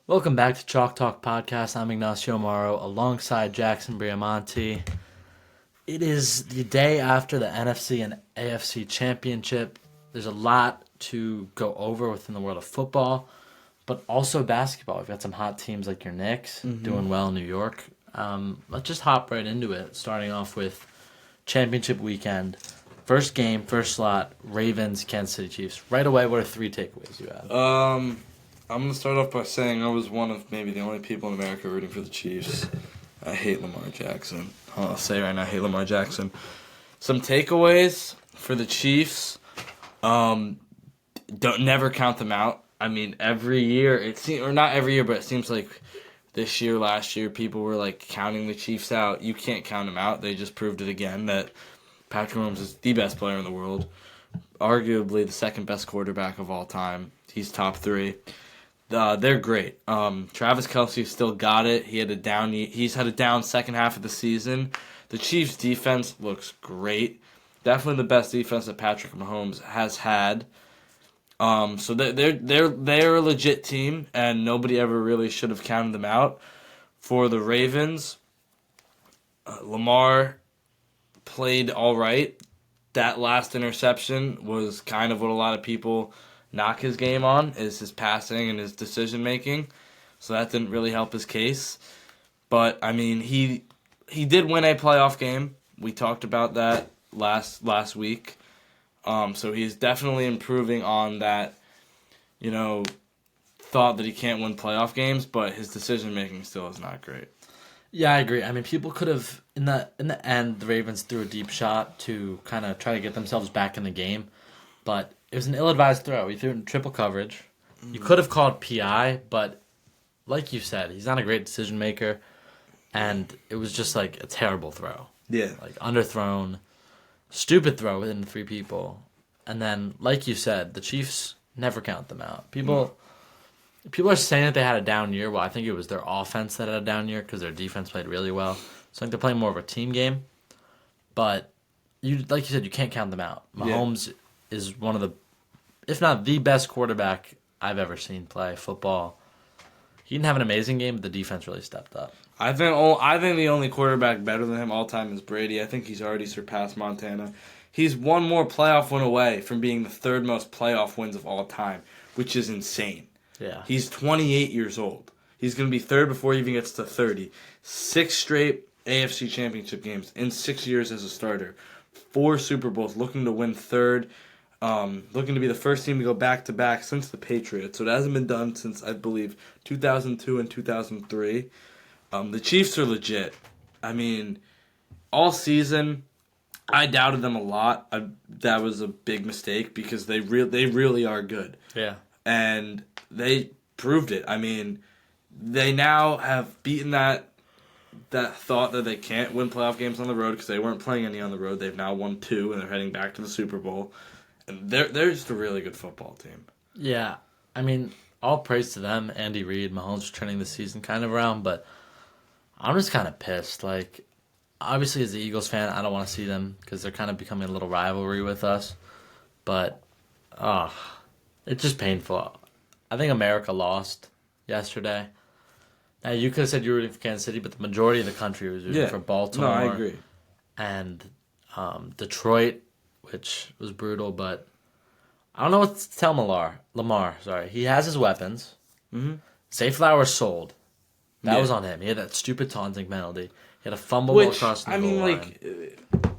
Welcome back to Chalk Talk Podcast. I'm Ignacio Amaro alongside Jackson Briamonte. It is the day after the NFC and AFC Championship. There's a lot to go over within the world of football, but also basketball. We've got some hot teams like your Knicks doing well in New York. Let's just hop right into it, starting off with championship weekend. First game, first slot, Ravens, Kansas City Chiefs. Right away, what are three takeaways you have? I'm going to start off by saying I was one of maybe the only people in America rooting for the Chiefs. I hate Lamar Jackson. I'll say right now, I hate Lamar Jackson. Some takeaways for the Chiefs. Never count them out. I mean, every year, or not every year, but it seems like this year, last year, people were like counting the Chiefs out. You can't count them out. They just proved it again that Patrick Mahomes is the best player in the world. Arguably the second best quarterback of all time. He's top three. They're great. Travis Kelce still got it. He's had a down second half of the season. The Chiefs' defense looks great. Definitely the best defense that Patrick Mahomes has had. So they're a legit team, and nobody ever really should have counted them out. For the Ravens, Lamar played all right. That last interception was kind of what a lot of people knock his game on, is his passing and his decision making. So that didn't really help his case. But I mean, he did win a playoff game. We talked about that last week. So he's definitely improving on that, thought that he can't win playoff games, but his decision making still is not great. Yeah, I agree. I mean, people could have in the end, the Ravens threw a deep shot to kind of try to get themselves back in the game, but it was an ill-advised throw. He threw it in triple coverage. You could have called PI, but like you said, he's not a great decision maker, and it was just like a terrible throw. Yeah. Like underthrown, stupid throw within three people, and then like you said, the Chiefs never count them out. People are saying that they had a down year. Well, I think it was their offense that had a down year because their defense played really well. So I think they're playing more of a team game. But like you said, you can't count them out. Mahomes is one of the, if not the best quarterback I've ever seen play football. He didn't have an amazing game, but the defense really stepped up. I think the only quarterback better than him all time is Brady. I think he's already surpassed Montana. He's one more playoff win away from being the third most playoff wins of all time, which is insane. Yeah. He's 28 years old. He's going to be third before he even gets to 30. 6 straight AFC championship games in 6 years as a starter. 4 Super Bowls, looking to win third. Looking to be the first team to go back-to-back since the Patriots. So it hasn't been done since, I believe, 2002 and 2003. The Chiefs are legit. I mean, all season, I doubted them a lot. That was a big mistake because they really are good. Yeah. And they proved it. I mean, they now have beaten that thought that they can't win playoff games on the road because they weren't playing any on the road. They've now won 2, and they're heading back to the Super Bowl. And they're just a really good football team. Yeah. I mean, all praise to them. Andy Reid, Mahomes turning the season kind of around, but I'm just kind of pissed. Like, obviously, as an Eagles fan, I don't want to see them because they're kind of becoming a little rivalry with us. But, it's just painful. I think America lost yesterday. Now, you could have said you were rooting for Kansas City, but the majority of the country was rooting for Baltimore. No, I agree. And Detroit, which was brutal, but I don't know what to tell Lamar, sorry. He has his weapons. Mm-hmm. Zay Flowers sold. That was on him. He had that stupid taunting penalty. He had a fumble across the goal line.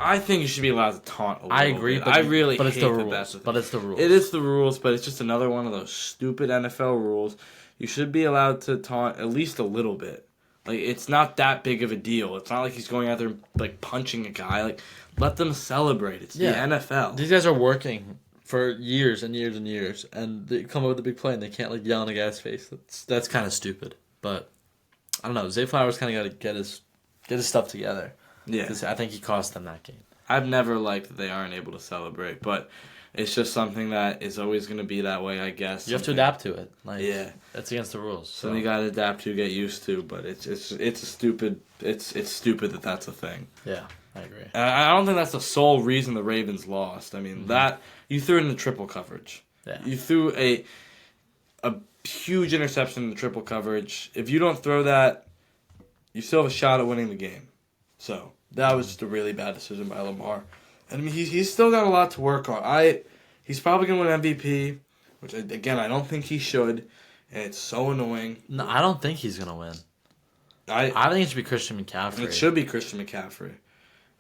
I think you should be allowed to taunt a little I agree, bit. but I really but it's hate the that rules. that's the thing. But it's the rules. It is the rules, but it's just another one of those stupid NFL rules. You should be allowed to taunt at least a little bit. Like, it's not that big of a deal. It's not like he's going out there like punching a guy. Like, let them celebrate. It's the NFL. These guys are working for years and years and years, and they come up with a big play and they can't like yell in a guy's face. That's kind of stupid. But I don't know. Zay Flowers kind of got to get his stuff together. Yeah, because I think he cost them that game. I've never liked that they aren't able to celebrate, but it's just something that is always going to be that way, I guess. You have to adapt to it. That's against the rules. So you got to adapt to, get used to. But it's stupid that that's a thing. Yeah, I agree. I don't think that's the sole reason the Ravens lost. I mean that you threw it in the triple coverage. Yeah. You threw a huge interception in the triple coverage. If you don't throw that, you still have a shot at winning the game. So that was just a really bad decision by Lamar. And I mean, he's still got a lot to work on. He's probably going to win MVP, which, again, I don't think he should. And it's so annoying. No, I don't think he's gonna win. I think it should be Christian McCaffrey. It should be Christian McCaffrey.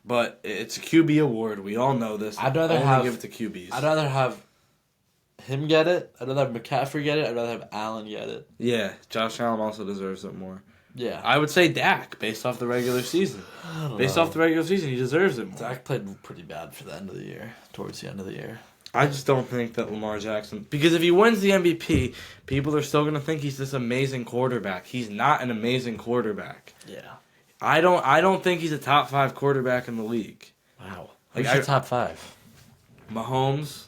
But it's a QB award. We all know this. I'd rather give it to QBs. I'd rather have him get it. I'd rather have McCaffrey get it. I'd rather have Allen get it. Yeah, Josh Allen also deserves it more. Yeah. I would say Dak, based off the regular season. Off the regular season, he deserves it more. Dak played pretty bad for the end of the year, towards the end of the year. I just don't think that Lamar Jackson... Because if he wins the MVP, people are still going to think he's this amazing quarterback. He's not an amazing quarterback. Yeah. I don't think he's a top 5 quarterback in the league. Wow. Who's your top 5? Mahomes,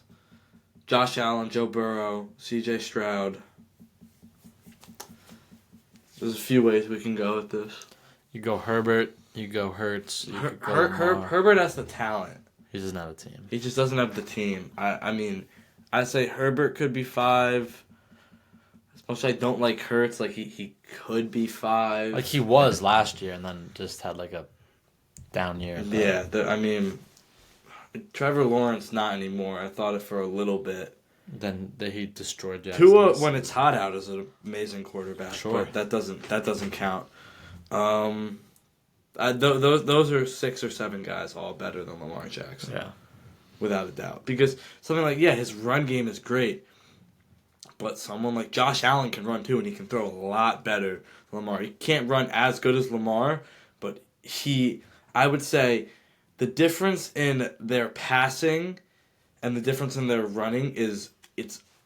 Josh Allen, Joe Burrow, C.J. Stroud. There's a few ways we can go with this. You go Herbert, you go Hurts, you go Herbert has the talent. He doesn't have a team. He just doesn't have the team. I mean, I'd say Herbert could be 5. As much as I don't like Hurts, like he could be 5. Like he was last year and then just had like a down year. Yeah, I mean, Trevor Lawrence not anymore. I thought it for a little bit. Then he destroyed Jackson. Tua, when it's hot out, is an amazing quarterback. Sure. But that doesn't count. Those are 6 or 7 guys all better than Lamar Jackson. Yeah. Without a doubt. Because something like, his run game is great. But someone like Josh Allen can run too, and he can throw a lot better than Lamar. He can't run as good as Lamar, but I would say the difference in their passing and the difference in their running it's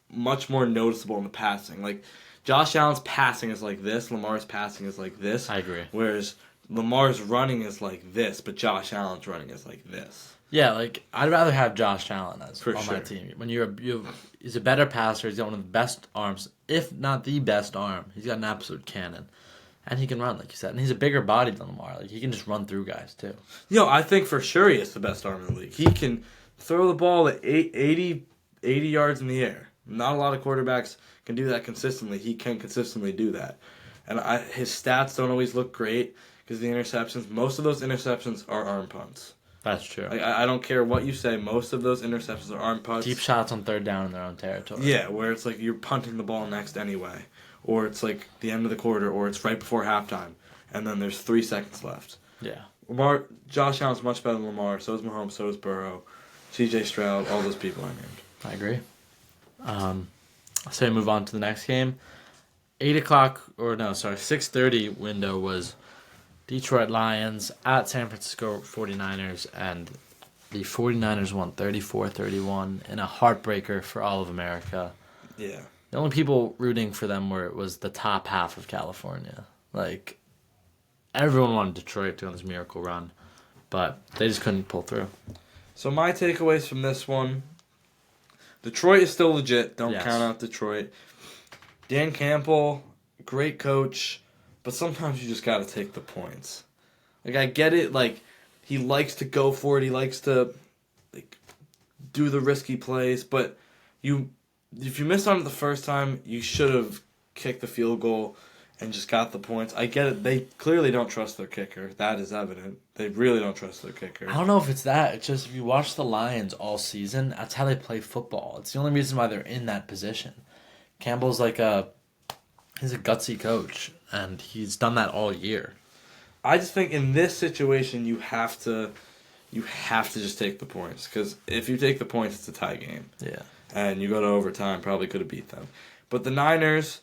much more noticeable in the passing. Like, Josh Allen's passing is like this, Lamar's passing is like this. I agree. Whereas Lamar's running is like this, but Josh Allen's running is like this. Yeah, like I'd rather have Josh Allen on sure. my team. When he's a better passer, he's got one of the best arms, if not the best arm. He's got an absolute cannon, and he can run, like you said. And he's a bigger body than Lamar. Like he can just run through guys too. I think for sure he has the best arm in the league. He can throw the ball at 80 yards in the air. Not a lot of quarterbacks can do that consistently. He can consistently do that, and his stats don't always look great because the interceptions. Most of those interceptions are arm punts. That's true. Like, I don't care what you say. Most of those interceptions are arm punts. Deep shots on third down in their own territory. Yeah, where it's like you're punting the ball next anyway. Or it's like the end of the quarter, or it's right before halftime. And then there's 3 seconds left. Yeah. Josh Allen's much better than Lamar. So is Mahomes, so is Burrow. C.J. Stroud, all those people I named. I agree. So we move on to the next game. 6:30 window was Detroit Lions at San Francisco 49ers, and the 49ers won 34-31 in a heartbreaker for all of America. Yeah. The only people rooting for them was the top half of California. Like, everyone wanted Detroit to go on this miracle run, but they just couldn't pull through. So my takeaways from this one, Detroit is still legit. Don't count out Detroit. Dan Campbell, great coach. But sometimes you just got to take the points. Like, I get it. Like, he likes to go for it. He likes to, like, do the risky plays. But if you missed on it the first time, you should have kicked the field goal and just got the points. I get it. They clearly don't trust their kicker. That is evident. They really don't trust their kicker. I don't know if it's that. It's just if you watch the Lions all season, that's how they play football. It's the only reason why they're in that position. Campbell's he's a gutsy coach, and he's done that all year. I just think in this situation you have to just take the points, because if you take the points, it's a tie game. Yeah. And you go to overtime, probably could have beat them. But the Niners,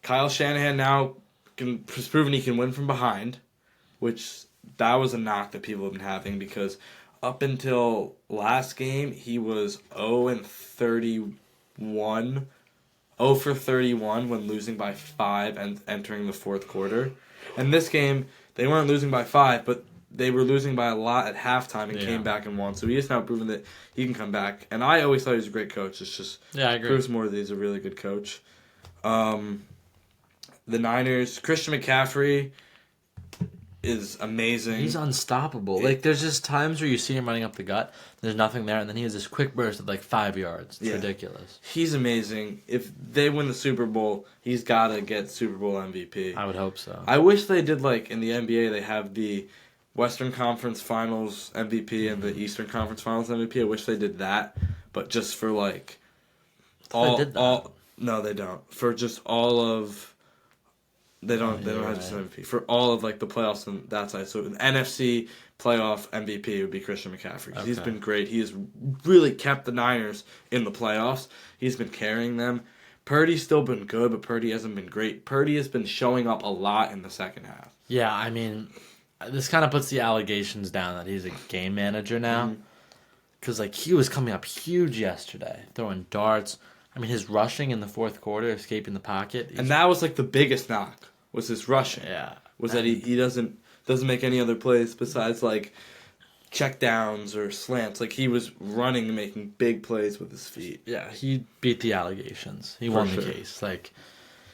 Kyle Shanahan now has proven he can win from behind, which that was a knock that people have been having, because up until last game he was 0-31. 0 for 31 when losing by 5 and entering the fourth quarter. And this game, they weren't losing by 5, but they were losing by a lot at halftime and came back and won. So he has now proven that he can come back. And I always thought he was a great coach. It's just I agree. Proves more that he's a really good coach. The Niners, Christian McCaffrey, is amazing. He's unstoppable. There's just times where you see him running up the gut, there's nothing there, and then he has this quick burst of 5 yards. It's ridiculous. He's amazing. If they win the Super Bowl, he's got to get Super Bowl MVP. I would hope so. I wish they did in the NBA, they have the Western Conference Finals MVP and the Eastern Conference Finals MVP. I wish they did that, but just for no, they don't. For just all of. They don't have just an MVP. For all of the playoffs and that side. So an NFC playoff MVP would be Christian McCaffrey. Okay. He's been great. He has really kept the Niners in the playoffs. He's been carrying them. Purdy's still been good, but Purdy hasn't been great. Purdy has been showing up a lot in the second half. Yeah, I mean, this kind of puts the allegations down that he's a game manager now. Because he was coming up huge yesterday, throwing darts. I mean, his rushing in the fourth quarter, escaping the pocket. And that was the biggest knock. Was his rushing? Yeah, that he doesn't make any other plays besides check downs or slants. He was running and making big plays with his feet. Yeah, he beat the allegations. He won the case.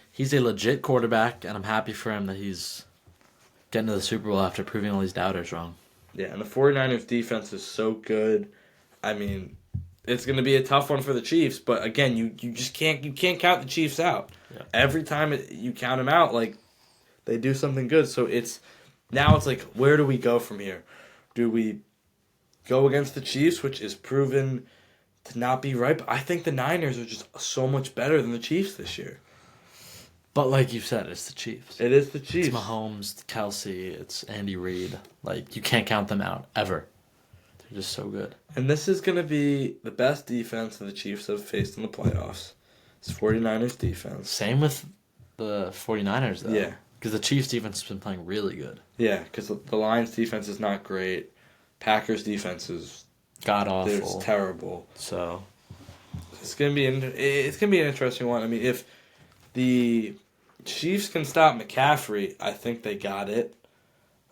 He's a legit quarterback, and I'm happy for him that he's getting to the Super Bowl after proving all these doubters wrong. Yeah, and the 49ers defense is so good. I mean, it's going to be a tough one for the Chiefs, but again, you just can't count the Chiefs out. Yeah. Every time you count them out, they do something good. So it's where do we go from here? Do we go against the Chiefs, which is proven to not be right? But I think the Niners are just so much better than the Chiefs this year. But like you said, it's the Chiefs. It is the Chiefs. It's Mahomes, it's Kelsey, it's Andy Reid. You can't count them out, ever. They're just so good. And this is going to be the best defense that the Chiefs have faced in the playoffs. It's 49ers defense. Same with the 49ers, though. Yeah. Because the Chiefs' defense has been playing really good. Yeah, because the Lions' defense is not great. Packers' defense is god-awful. It's terrible. So it's gonna be an interesting one. I mean, if the Chiefs can stop McCaffrey, I think they got it.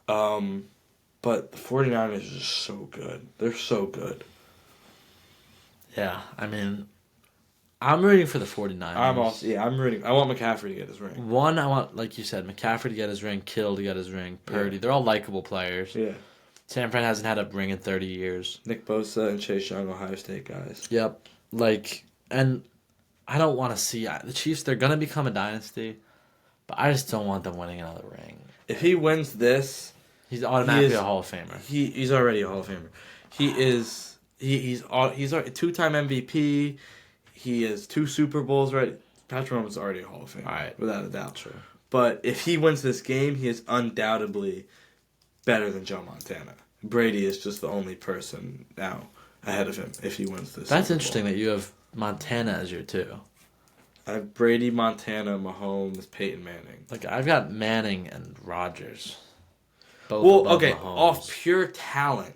But the 49ers are just so good. They're so good. Yeah, I mean, I'm rooting for the 49ers. I'm rooting. I want McCaffrey to get his ring. One, I want, like you said, McCaffrey to get his ring, Kittle to get his ring, Purdy. Yeah. They're all likable players. Yeah. San Fran hasn't had a ring in 30 years. Nick Bosa and Chase Young, Ohio State guys. Yep. And I don't want to see the Chiefs. They're going to become a dynasty, but I just don't want them winning another ring. If he wins this, he's automatically a Hall of Famer. He's already a Hall of Famer. He's a two-time MVP. He has 2 Super Bowls, right? Patrick Mahomes is already a Hall of Famer, right, without a doubt. True. But if he wins this game, he is undoubtedly better than Joe Montana. Brady is just the only person now ahead of him if he wins this. That's interesting that you have Montana as your 2. I have Brady, Montana, Mahomes, Peyton Manning. I've got Manning and Rodgers. Both okay, Mahomes. Off pure talent.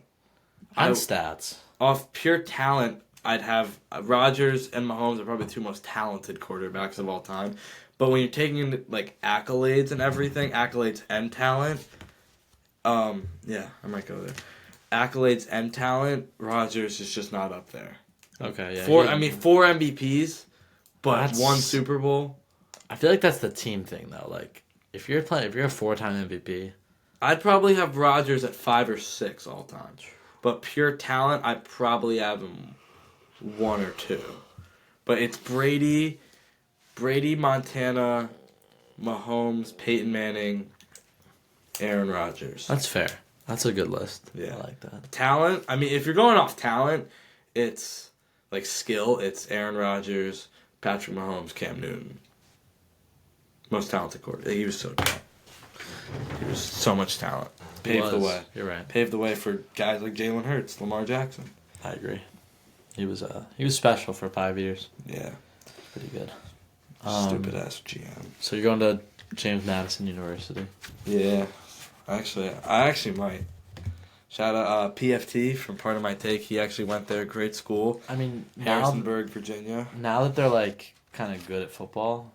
And stats. Off pure talent, I'd have Rodgers and Mahomes are probably the 2 most talented quarterbacks of all time. But when you're taking into accolades and everything, accolades and talent, yeah, I might go there. Accolades and talent, Rodgers is just not up there. Okay, yeah. 4 MVPs, but 1 Super Bowl. I feel like that's the team thing though. If you're a 4-time MVP, I'd probably have Rodgers at 5 or 6 all time. But pure talent, I'd probably have him 1 or 2. But it's Brady, Montana, Mahomes, Peyton Manning, Aaron Rodgers. That's fair. That's a good list. Yeah. I like that. Talent, I mean, if you're going off talent, it's skill. It's Aaron Rodgers, Patrick Mahomes, Cam Newton. Most talented quarterback. He was so good. He was so much talent. Paved the way. You're right. Paved the way for guys like Jalen Hurts, Lamar Jackson. I agree. He was special for 5 years. Yeah. Pretty good. Stupid ass GM. So you're going to James Madison University? Yeah. I actually might. Shout out PFT from Part of My Take. He actually went there. Great school. I mean, Harrisonburg, Virginia. Now that they're kind of good at football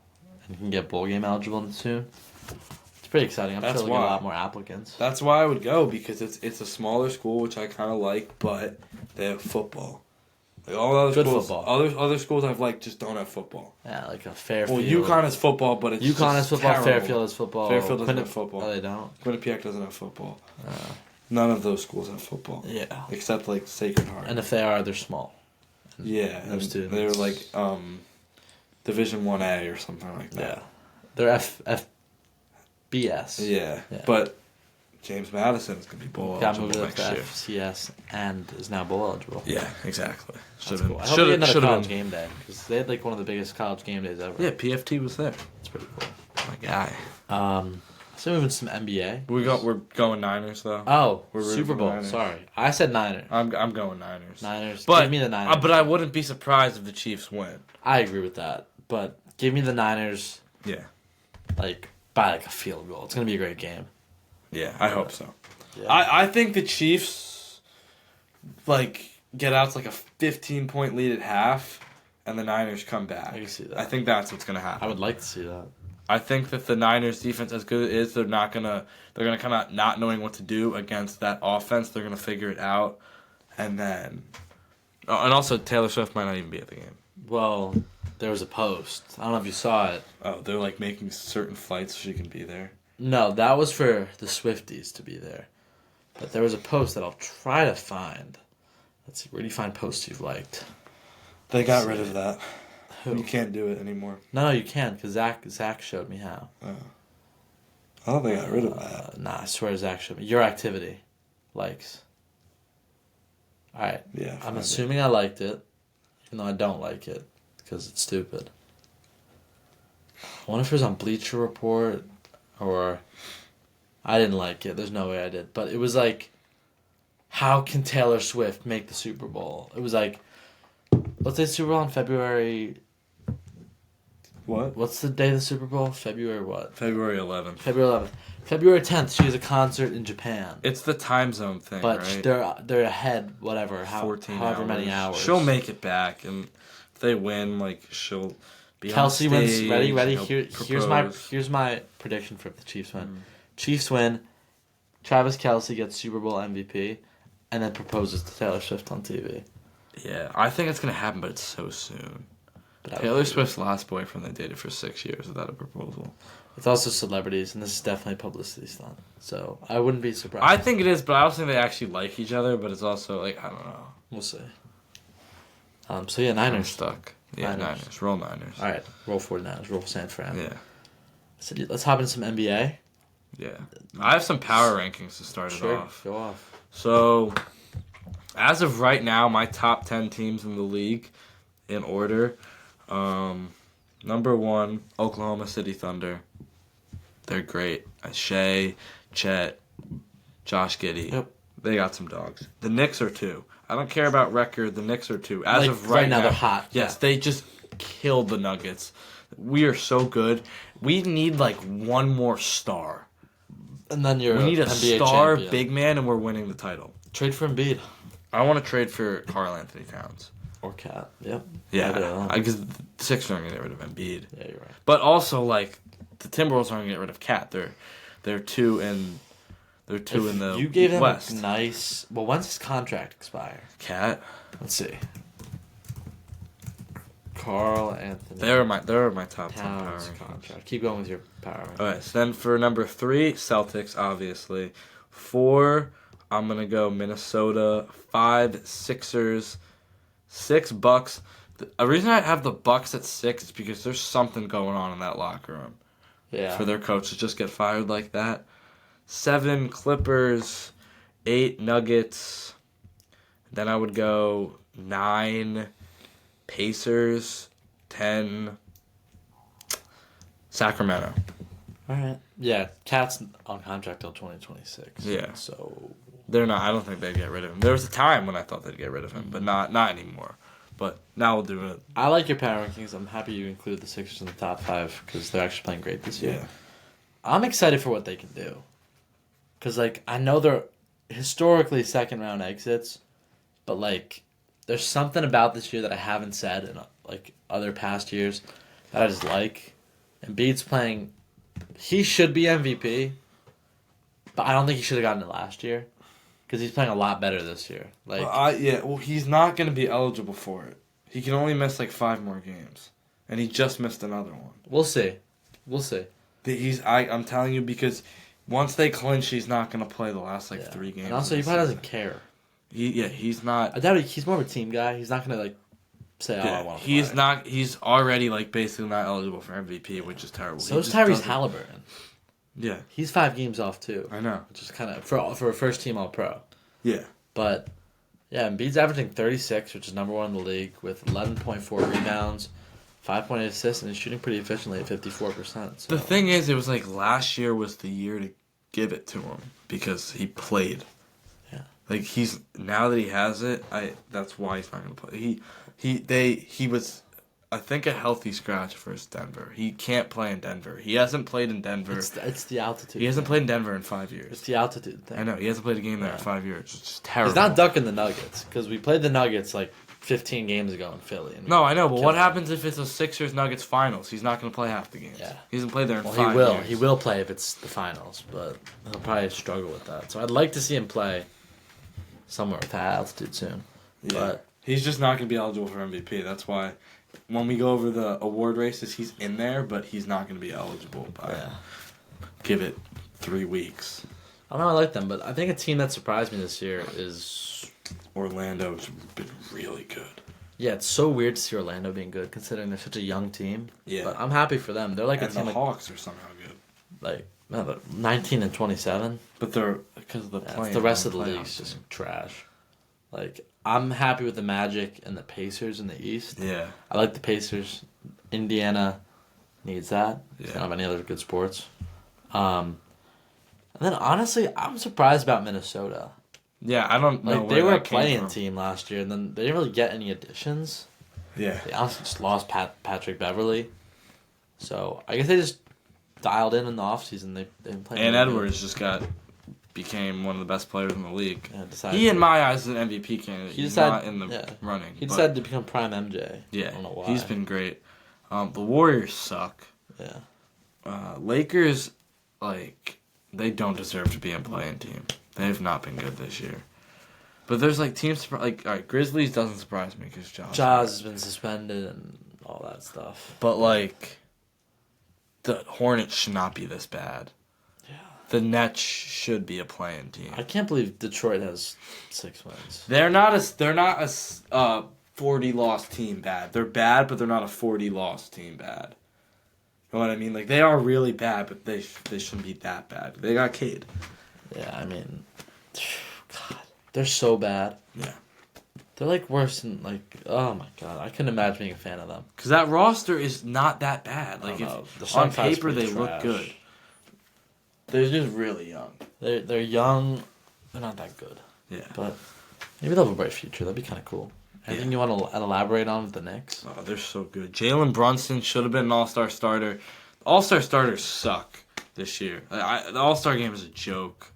and can get bowl game eligible soon, it's pretty exciting. I'm sure they'll get a lot more applicants. That's why I would go, because it's a smaller school, which I kind of like, but they have football. Like all other Good schools, football. other schools I've liked just don't have football. Yeah, like a Fairfield. Well, UConn has football, but it's UConn has just football. terrible. Fairfield has football. Fairfield doesn't have football. No, they don't. Quinnipiac doesn't have football. None of those schools have football. Yeah. Except like Sacred Heart. And if they are, they're small. Yeah, Those two. They're like Division 1A or something like that. Yeah. They're FBS. Yeah. Yeah. But James Madison is gonna be bowl Got eligible moved up next to year. FCS and is now bowl eligible. Yeah, exactly. That's cool. I hope they get another college game day because they had like one of the biggest college game days ever. Yeah, PFT was there. It's pretty cool. My guy. So moving to some NBA. We're going Niners though. Oh, We're rooting Super for Bowl. Niners. Sorry, I said Niners. I'm going Niners. Niners. But Give me the Niners. But I wouldn't be surprised if the Chiefs win. I agree with that. But give me the Niners. Yeah. Like by like a field goal. It's gonna be a great game. Yeah, I hope so. Yeah. I think the Chiefs like get out to like a 15-point lead at half, and the Niners come back. I can see that. I think that's what's gonna happen. I would like to see that. I think that the Niners defense, as good as it is, they're gonna come out not knowing what to do against that offense. They're gonna figure it out, and then, and also Taylor Swift might not even be at the game. Well, there was a post. I don't know if you saw it. Oh, they're like making certain flights so she can be there. No, that was for the Swifties to be there. But there was a post that I'll try to find. Let's see, where do you find posts you've liked? They got rid of that. Who? You can't do it anymore. No, you can, because Zach showed me how. Oh. I thought they got rid of that. Nah, I swear Zach showed me. Your activity. Likes. Alright. Yeah. I'm assuming I liked it, even though I don't like it, because it's stupid. I wonder if it was on Bleacher Report, or... I didn't like it. There's no way I did. But it was like, how can Taylor Swift make the Super Bowl? It was like, let's say Super Bowl in February... What? What's the day of the Super Bowl? February what? February 11th. February 11th. February 10th, she has a concert in Japan. It's the time zone thing, But right? they're ahead, whatever, 14 however hours. many hours. She'll make it back, and if they win, like she'll be Kelsey on stage. wins. Ready? He'll Here's my prediction for if the Chiefs win. Chiefs win. Travis Kelsey gets Super Bowl MVP, and then proposes to Taylor Swift on TV. Yeah, I think it's gonna happen, but it's so soon. But Taylor Swift's last boyfriend they dated for 6 years without a proposal. It's also celebrities, and this is definitely a publicity stunt. So I wouldn't be surprised. I think it is, but I also think they actually like each other. But it's also like I don't know. We'll see. So yeah, I'm Niners. stuck. Yeah, Niners. Roll Niners. All right, roll 49ers. Roll San Fran. Yeah. So let's hop into some NBA. Yeah. I have some power rankings to start it off. Go off. So, as of right now, my top 10 teams in the league, in order. Number 1, Oklahoma City Thunder. They're great. Shea, Chet, Josh Giddey. Yep. They got some dogs. The Knicks are 2. I don't care about record. The Knicks are 2. As Like, of right now, they're hot. Yes, Yeah. they just killed the Nuggets. We are so good. We need like one more star. And then you're We need a NBA star champion. big man, and we're winning the title. Trade for Embiid. I want to trade for Karl Anthony Towns. Or Cat. Yep. Yeah, because the Sixers aren't gonna get rid of Embiid. Yeah, you're right. But also, like, the Timberwolves aren't gonna get rid of Cat. They're two in the You gave him West. a nice. Well, when's his contract expire? Cat. Let's see. Carl Anthony. They're my top 10 power Towns rankings. contract. Keep going with your power rankings. All right, so then for number 3, Celtics, obviously. 4, I'm gonna go Minnesota. 5, Sixers. 6, Bucks. The reason I have the Bucks at 6 is because there's something going on in that locker room Yeah. for their coach to just get fired like that. 7, Clippers. 8, Nuggets. Then I would go 9, Pacers. 10, Sacramento. All right. Yeah, Cat's on contract till 2026. Yeah. So. They're not. I don't think they'd get rid of him. There was a time when I thought they'd get rid of him, but not anymore. But now we'll do it. I like your power rankings. I'm happy you included the Sixers in the top 5 because they're actually playing great this year. Yeah. I'm excited for what they can do. Because, like, I know they're historically second-round exits, but, like, there's something about this year that I haven't said in, like, other past years that I just like. Embiid's playing... He should be MVP, but I don't think he should have gotten it last year. Because he's playing a lot better this year. Like, Well, he's not going to be eligible for it. He can only miss like 5 more games, and he just missed another one. we'll see. We'll see. I'm telling you, because once they clinch, he's not going to play the last 3 games. And also, he probably doesn't care. He's not. I doubt he's more of a team guy. He's not gonna say, "Oh, I want to." He's not. He's already basically not eligible for MVP, which is terrible. So is Tyrese Halliburton. Yeah, he's 5 games off too. I know. Which is kind of for a first team All Pro. Yeah, but yeah, Embiid's averaging 36, which is number 1 in the league with 11.4 rebounds, 5.8 assists, and he's shooting pretty efficiently at 54%. So. The thing is, it was last year was the year to give it to him because he played. Yeah, now that he has it, that's why he's not gonna play. He was, I think, a healthy scratch versus Denver. He can't play in Denver. He hasn't played in Denver. It's the altitude. He hasn't played in Denver in 5 years. It's the altitude thing. I know. He hasn't played a game there in 5 years. It's just terrible. He's not ducking the Nuggets because we played the Nuggets 15 games ago in Philly. No, I know, but what happens if it's a Sixers-Nuggets finals? He's not going to play half the games. Yeah. He hasn't played there in 5 years. He will play if it's the finals, but he'll probably struggle with that. So I'd like to see him play somewhere with high altitude soon. Yeah. But he's just not going to be eligible for MVP. That's why when we go over the award races, he's in there, but he's not going to be eligible give it 3 weeks. I don't know, I like them, but I think a team that surprised me this year is Orlando's been really good. Yeah, it's so weird to see Orlando being good considering they're such a young team. Yeah. But I'm happy for them. They're like and a team the Hawks are somehow good. They're 19 and 27. But they're because of the play. The rest of the league's just trash. I'm happy with the Magic and the Pacers in the East. Yeah. I like the Pacers. Indiana needs that. Yeah. They don't have any other good sports. And then honestly, I'm surprised about Minnesota. Yeah, I don't know. They were a play-in team last year, and then they didn't really get any additions. Yeah. They honestly just lost Patrick Beverly. So I guess they just dialed in the offseason. They've been playing. And Edwards became one of the best players in the league. Yeah, he, in my eyes, is an MVP candidate. He's not in the running. He decided to become prime MJ. Yeah, I don't know why. He's been great. The Warriors suck. Yeah. Lakers, they don't deserve to be a play-in team. They have not been good this year. But there's teams all right, Grizzlies doesn't surprise me because Jaws has been suspended and all that stuff. But the Hornets should not be this bad. Yeah. The Nets should be a play-in team. I can't believe Detroit has 6 wins. They're not a 40 loss team bad. They're bad, but they're not a 40 loss team bad. You know what I mean? They are really bad, but they shouldn't be that bad. They got Cade. Yeah, I mean, God, they're so bad. Yeah. They're worse than oh my God, I couldn't imagine being a fan of them. Because that roster is not that bad. On paper they look good. They're just really young. They're young. They're not that good. Yeah. But maybe they'll have a bright future. That'd be kind of cool. Anything you want to elaborate on with the Knicks? Oh, they're so good. Jalen Brunson should have been an all-star starter. All-star starters suck this year. The all-star game is a joke.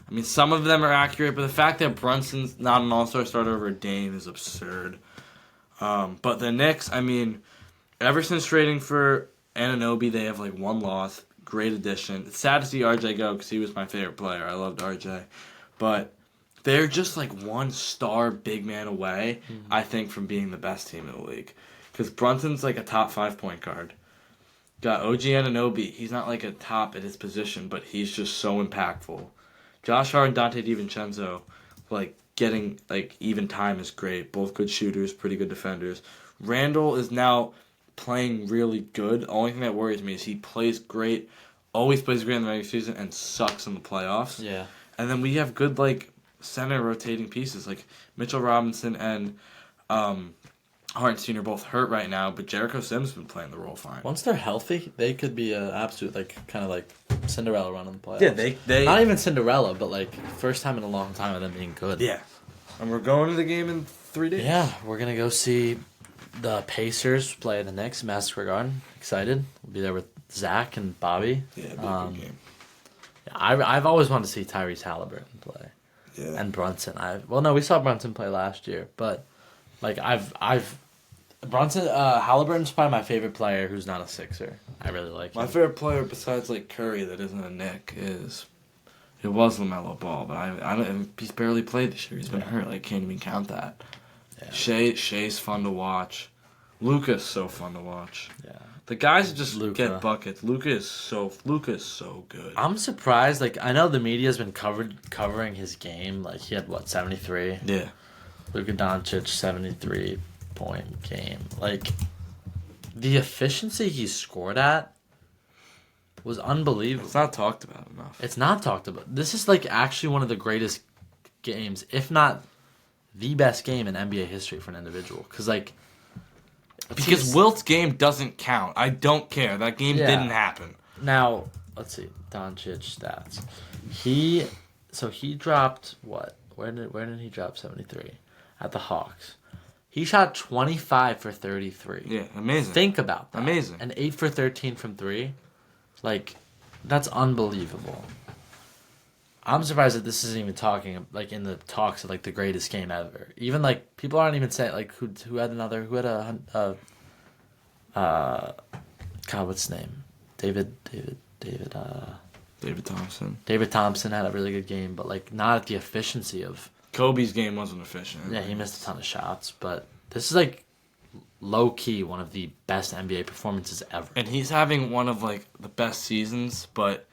I mean, some of them are accurate, but the fact that Brunson's not an all-star starter over Dame is absurd. But the Knicks, I mean, ever since trading for Anunoby, they have 1 loss. Great addition. It's sad to see RJ go because he was my favorite player. I loved RJ. But they're just 1 star big man away, I think, from being the best team in the league. Because Brunson's a top 5 point guard. Got OG Anunoby. He's not a top at his position, but he's just so impactful. Josh Hart and Dante DiVincenzo, getting even time is great. Both good shooters, pretty good defenders. Randall is now playing really good. The only thing that worries me is he plays great, always plays great in the regular season, and sucks in the playoffs. Yeah. And then we have good center rotating pieces Mitchell Robinson and Hartenstein are both hurt right now, but Jericho Sims has been playing the role fine. Once they're healthy, they could be an absolute Cinderella run in the playoffs. Yeah, they not even Cinderella, but first time in a long time of them being good. Yeah, and we're going to the game in 3 days. Yeah, we're gonna go see the Pacers play the Knicks, Madison Square Garden. Excited. We'll be there with Zach and Bobby. Yeah, it'll be a good game. I've always wanted to see Tyrese Halliburton play. Yeah. And Brunson. We saw Brunson play last year, but Halliburton's probably my favorite player who's not a Sixer. I really like him. My favorite player besides Curry that isn't a Knick is It was LaMelo Ball, but I don't. He's barely played this year. He's been hurt. Like, can't even count that. Yeah. Shay's fun to watch. Luka's so fun to watch. Yeah. The guys that just Luka. get buckets. Luka is so good. I'm surprised. Like, I know the media's been covering his game. Like, he had, 73? Yeah. Luka Doncic, 73-point game. Like, the efficiency he scored at was unbelievable. It's not talked about enough. It's not talked about. This is, actually one of the greatest games, if not the best game in NBA history for an individual. Because Wilt's game doesn't count. I don't care. That game Yeah. didn't happen. Now, let's see. Doncic stats. He dropped what? Where did he drop 73? At the Hawks. He shot 25 for 33. Yeah, amazing. Think about that. Amazing. And 8 for 13 from 3. That's unbelievable. I'm surprised that this isn't even talking in the talks of the greatest game ever. Even people aren't even saying who had God, what's his name? David Thompson. David Thompson had a really good game, but not at the efficiency of. Kobe's game wasn't efficient. Yeah, he missed a ton of shots, but this is low key one of the best NBA performances ever. And he's having one of the best seasons, but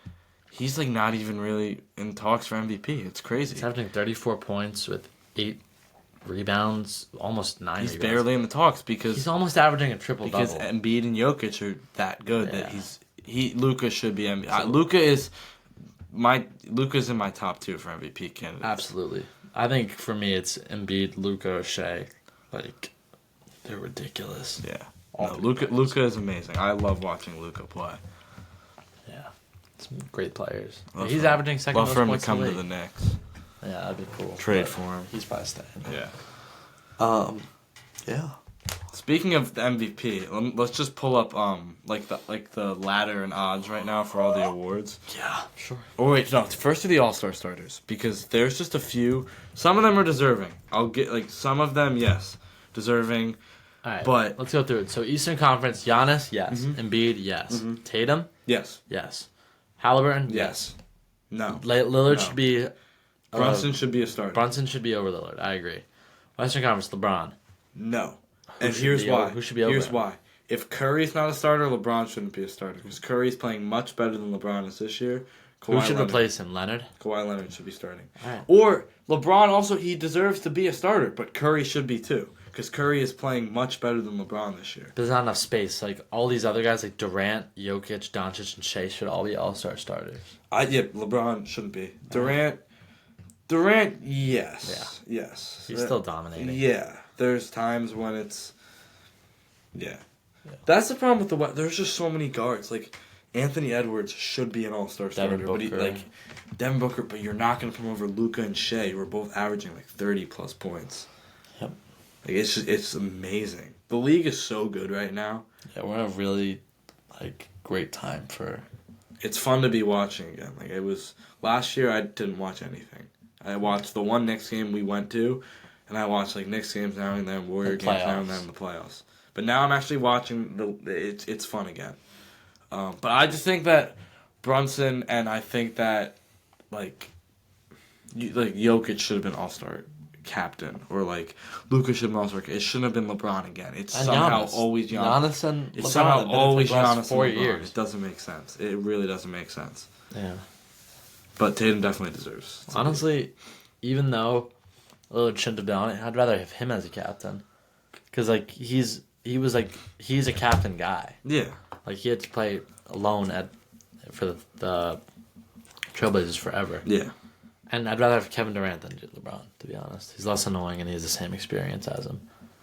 he's not even really in talks for MVP. It's crazy. He's averaging 34 points with 8 rebounds, almost 9 He's rebounds. Barely in the talks because he's almost averaging a triple double. Because Embiid and Jokic are that good Yeah. that Luka should be MVP. Luka's in my top 2 for MVP candidates. Absolutely. I think for me it's Embiid, Luka, Shea. They're ridiculous. Yeah. Luka is amazing. I love watching Luka play. Yeah. Some great players. He's averaging second most points. Love for him to come to the Knicks. Yeah, that'd be cool. Trade for him. He's probably staying. Yeah. Yeah. Speaking of the MVP, let's just pull up the ladder and odds right now for all the awards. Yeah, sure. Oh wait, no. First to the All-Star starters because there's just a few. Some of them are deserving. I'll get some of them, yes, deserving. All right, but let's go through it. So Eastern Conference, Giannis, yes. Embiid, yes. Tatum, yes, yes. Halliburton, yes. No. Lillard No. should be. Brunson should be a starter. Brunson should be over Lillard. I agree. Western Conference, LeBron. No. Who And should here's be why. Who should be over Here's him? why. If Curry's not a starter, LeBron shouldn't be a starter because Curry's playing much better than LeBron is this year. Who should replace him? Leonard? Kawhi Leonard should be starting. All right. Or LeBron also, he deserves to be a starter, but Curry should be too because Curry is playing much better than LeBron this year. There's not enough space. All these other guys, Durant, Jokic, Doncic, and Shea should all be all-star starters. LeBron shouldn't be. Durant, yes. Yeah. Yes. He's still dominating. Yeah. There's times when it's... Yeah. That's the problem with the West. There's just so many guards. Anthony Edwards should be an all-star starter. Booker. Devin Booker, but you're not going to put him over Luka and Shea, who are both averaging 30-plus points. Yep. It's amazing. The league is so good right now. Yeah, we're in a really, great time for... It's fun to be watching again. It was... Last year, I didn't watch anything. I watched the one Knicks game we went to, and I watched Knicks games now and then, Warrior games now and then in the playoffs. But now I'm actually watching it's fun again. But I just think that Brunson and I think that Jokic should have been all-star captain or Luka should have been all-star. It shouldn't have been LeBron again. It's And somehow Giannis. always Giannis. Giannis and It's LeBron somehow have been always for the last Giannis 4 and LeBron. years. It doesn't make sense. It really doesn't make sense. Yeah. But Tatum definitely deserves. Honestly, even though Lillard shouldn't have done it, I'd rather have him as a captain. Because, he's a captain guy. Yeah. He had to play alone for the Trailblazers forever. Yeah. And I'd rather have Kevin Durant than LeBron, to be honest. He's less annoying and he has the same experience as him.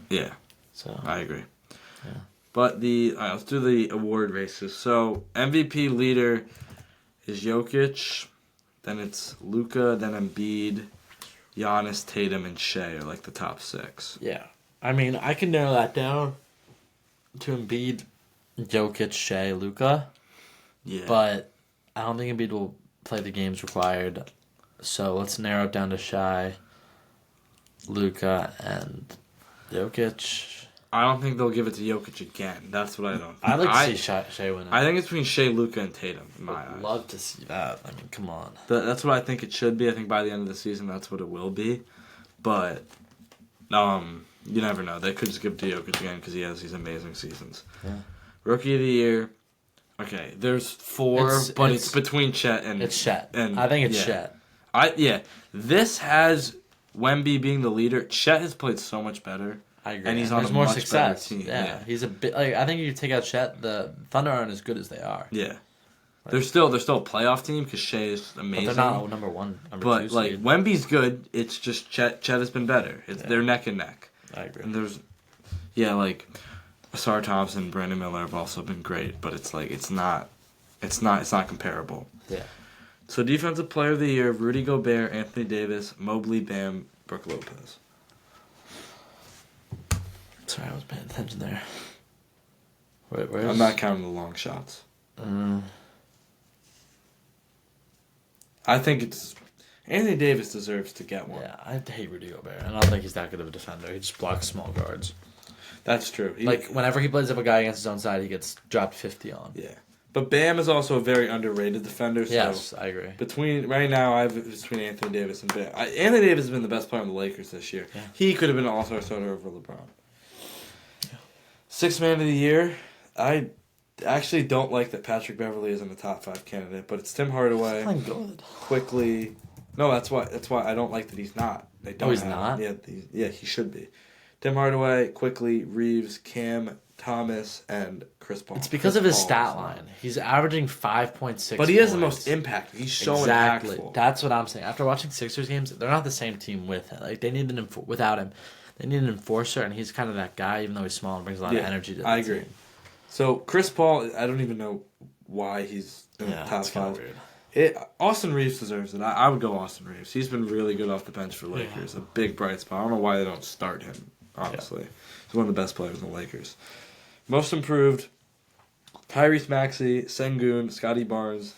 Yeah. So I agree. Yeah. But let's do the award races. So MVP leader is Jokic, then it's Luka, then Embiid, Giannis, Tatum, and Shea are the top 6. Yeah. I mean, I can narrow that down to Embiid, Jokic, Shea, Luka. Yeah. But I don't think Embiid will play the games required. So let's narrow it down to Shea, Luka, and Jokic. I don't think they'll give it to Jokic again. That's what I don't think. I'd like to see Shea win it. I think it's between Shea, Luka, and Tatum, in my eyes. I'd love to see that. I mean, come on. That's what I think it should be. I think by the end of the season, that's what it will be. But, you never know. They could just give it to Jokic again because he has these amazing seasons. Yeah. Rookie of the Year. Okay, there's 4, but it's between Chet and... It's Chet. And, I think it's Chet. This has Wemby being the leader. Chet has played so much better. I agree. And he's on a more much success. better team. Yeah, he's a bit like I think if you take out Chet, the Thunder aren't as good as they are. Yeah, they're still a playoff team because Shea is amazing. But they're not number 1, number 2. But like Wemby's good. It's just Chet has been better. They're neck and neck. I agree. And there's, like, Asar Thompson, Brandon Miller have also been great, but it's like it's not comparable. Yeah. So Defensive Player of the Year: Rudy Gobert, Anthony Davis, Mobley, Bam, Brook Lopez. Sorry, I was paying attention there. I'm not counting the long shots. I think it's Anthony Davis deserves to get one. Yeah, I hate Rudy Gobert. I don't think he's that good of a defender. He just blocks small guards. That's true. Whenever he plays up a guy against his own side, he gets dropped 50 on. Yeah. But Bam is also a very underrated defender. So yes, I agree. Right now, I have between Anthony Davis and Bam. Anthony Davis has been the best player on the Lakers this year. Yeah. He could have been an All-Star starter over LeBron. Sixth Man of the Year. I actually don't like that Patrick Beverly isn't a top 5 candidate, but it's Tim Hardaway. I'm good. Quickly. No, that's why I don't like that he's not. They don't. He's not. Yeah, he should be. Tim Hardaway, Quickly, Reeves, Cam, Thomas, and Chris Paul. It's because of his stat line. He's averaging 5.6. But he has the most impact. He's so impactful. That's what I'm saying. After watching Sixers games, they're not the same team with him. Like they need without him. They need an enforcer, and he's kind of that guy, even though he's small and brings a lot of energy to the I agree. team. So, Chris Paul, I don't even know why he's in the top 5. Weird. Austin Reeves deserves it. I would go Austin Reeves. He's been really good off the bench for Lakers. A big bright spot. I don't know why they don't start him, honestly. He's one of the best players in the Lakers. Most improved, Tyrese Maxey, Sengun, Scotty Barnes,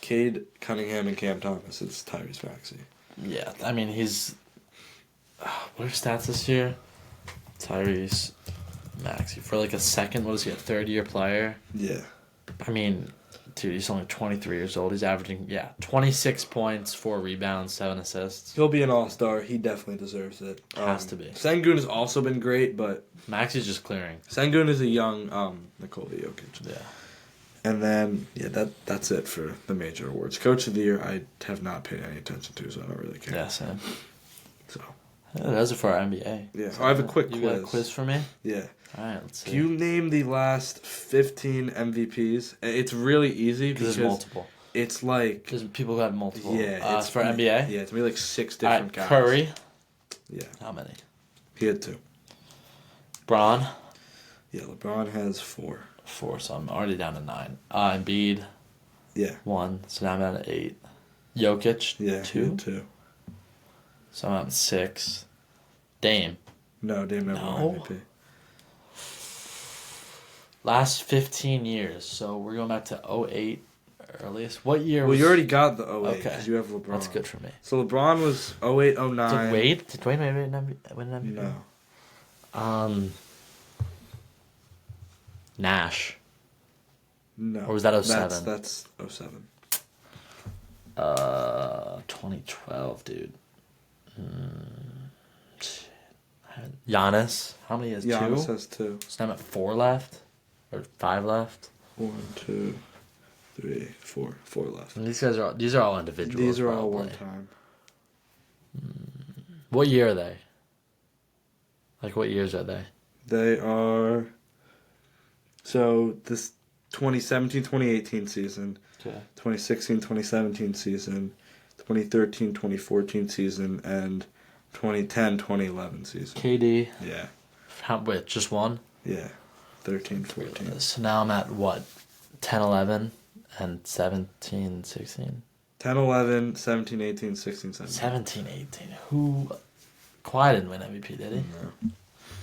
Cade Cunningham, and Cam Thomas. It's Tyrese Maxey. Yeah, I mean, he's... what are his stats this year? Tyrese Maxey. For like a second, what is he, a third-year player? Yeah. I mean, dude, he's only 23 years old. He's averaging, 26 points, 4 rebounds, 7 assists. He'll be an all-star. He definitely deserves it. Has to be. Sengun has also been great, but... Maxey's just clearing. Sengun is a young Nikola Jokic. Yeah. And then, that's it for the major awards. Coach of the Year, I have not paid any attention to, so I don't really care. Yeah, same. So... Yeah, those are for our NBA. Yeah, so I have a quick quiz. You got a quiz for me? Yeah. All right, let's see. Can you name the last 15 MVPs? It's really easy because there's multiple. It's like... Because people who have multiple. Yeah. It's for NBA? Yeah, it's maybe like 6 different guys. Curry. Yeah. How many? He had 2. Braun. Yeah, LeBron has 4. 4, so I'm already down to 9. Embiid. Yeah. 1, so now I'm down to 8. Jokic. Yeah, 2. 2. So I'm at 6. Dame. No, Dame never won MVP. Last 15 years. So we're going back to 08 earliest. What year was... Well, you already got the 08 because Okay. you have LeBron. That's good for me. So LeBron was 08, 09. Did Wade win an MVP? No. Nash. No. Or was that 07? That's 07. 2012, dude. Shit. Giannis. How many has Giannis 2? has 2. So I'm at 4 left? Or 5 left? 1, 2, 3, 4. 4 left. And these are all individuals. These are all probably. one time. What year are they? Like, what years are they? They are... So, this 2017-2018 season, Okay. 2016-2017 season, 2013-2014 season, and 2010-2011 season. KD. Yeah. Wait, just one? Yeah. 13-14. So now I'm at what? 10-11 and 17-16? 10-11, 17-18, 16-17. 17-18. Who... Kawhi didn't win MVP, did he? No.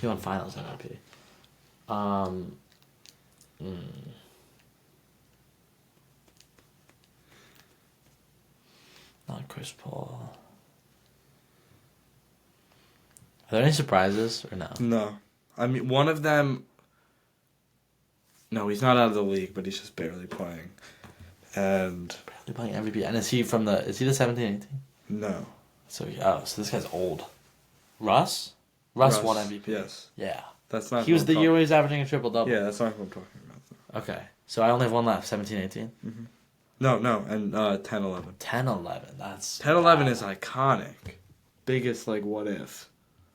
He won Finals MVP. Not Chris Paul. Are there any surprises or no? No. I mean, one of them. No, he's not out of the league, but he's just barely playing. And Barely playing MVP. And is he the 17-18? no. So this guy's old. Russ? Russ won MVP. Yes. Yeah. That's not. He was the year where he was averaging a triple double. Yeah, that's not what I'm talking about. Okay. So I only have one left. 17-18. Mm-hmm. No, and 10-11. 10-11. That's 10-11 is iconic. Biggest what if?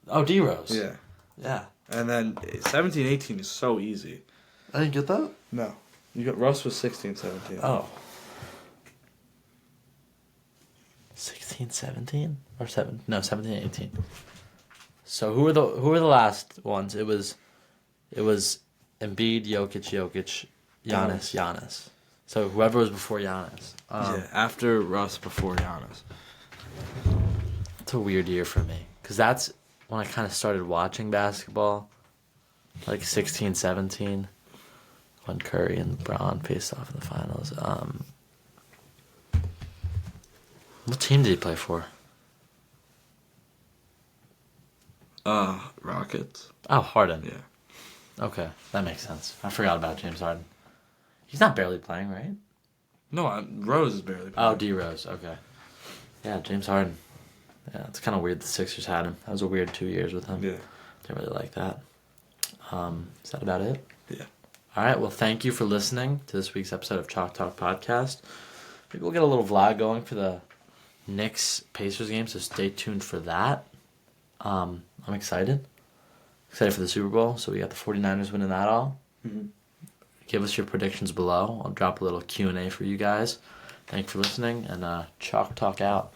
Oh, D Rose. Yeah. Yeah. And then 17-18 is so easy. I didn't get that. No, you got Russ was 16-17. Oh. 16-17 or 17-18. So who were the last ones? It was Embiid, Jokic, Giannis. So whoever was before Giannis. Yeah, after Russ, before Giannis. It's a weird year for me because that's when I kind of started watching basketball, like 16-17, when Curry and LeBron faced off in the finals. What team did he play for? Rockets. Oh, Harden. Yeah. Okay, that makes sense. I forgot about James Harden. He's not barely playing, right? No, Rose is barely playing. Oh, D Rose. Okay. Yeah, James Harden. Yeah, it's kind of weird the Sixers had him. That was a weird 2 years with him. Yeah. Didn't really like that. Is that about it? Yeah. All right. Well, thank you for listening to this week's episode of Chalk Talk Podcast. Maybe we'll get a little vlog going for the Knicks Pacers game, so stay tuned for that. I'm excited. Excited for the Super Bowl. So we got the 49ers winning that all. Mm-hmm. Give us your predictions below. I'll drop a little Q&A for you guys. Thank you for listening, and Chalk Talk out.